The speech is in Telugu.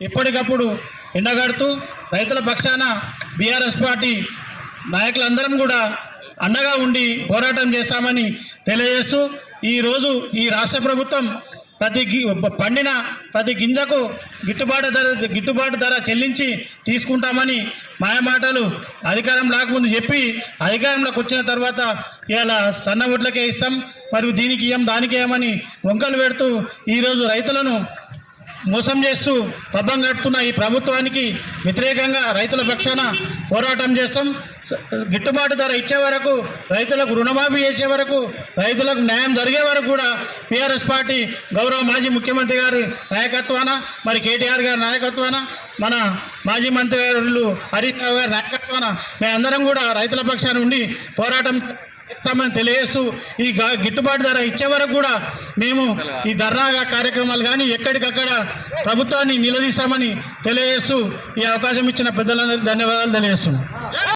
ఎప్పటికప్పుడు ఎండగడుతూ రైతుల పక్షాన బీఆర్ఎస్ పార్టీ నాయకులందరం కూడా అండగా ఉండి పోరాటం చేస్తామని తెలియజేస్తూ ఈరోజు ఈ రాష్ట్ర ప్రభుత్వం పండిన ప్రతి గింజకు గిట్టుబాటు ధర చెల్లించి తీసుకుంటామని మాయమాటలు అధికారం రాకముందు చెప్పి అధికారంలోకి వచ్చిన తర్వాత ఇలా సన్న ఒడ్లకే ఇస్తాం మరియు దీనికి ఇయ్యం దానికి ఇయ్యమని వంకలు పెడుతూ ఈరోజు రైతులను మోసం చేస్తూ పబ్బం గడుపుతున్న ఈ ప్రభుత్వానికి వ్యతిరేకంగా రైతుల పక్షాన పోరాటం చేస్తాం. గిట్టుబాటు ధర ఇచ్చే వరకు, రైతులకు రుణమాఫీ చేసే వరకు, రైతులకు న్యాయం జరిగే వరకు కూడా టీఆర్ఎస్ పార్టీ గౌరవ మాజీ ముఖ్యమంత్రి గారి నాయకత్వాన, మరి కేటీఆర్ గారి నాయకత్వాన, మన మాజీ మంత్రి గారు హరీష్ రావు గారి నాయకత్వాన మేమందరం కూడా రైతుల పక్షాన ఉండి పోరాటం చేస్తామని తెలియజేస్తూ ఈ గిట్టుబాటు ధర ఇచ్చే వరకు కూడా మేము ఈ ధర్నా కార్యక్రమాలు కానీ ఎక్కడికక్కడ ప్రభుత్వాన్ని నిలదీస్తామని తెలియజేస్తూ ఈ అవకాశం ఇచ్చిన పెద్దలందరికీ ధన్యవాదాలు తెలియజేస్తున్నాం.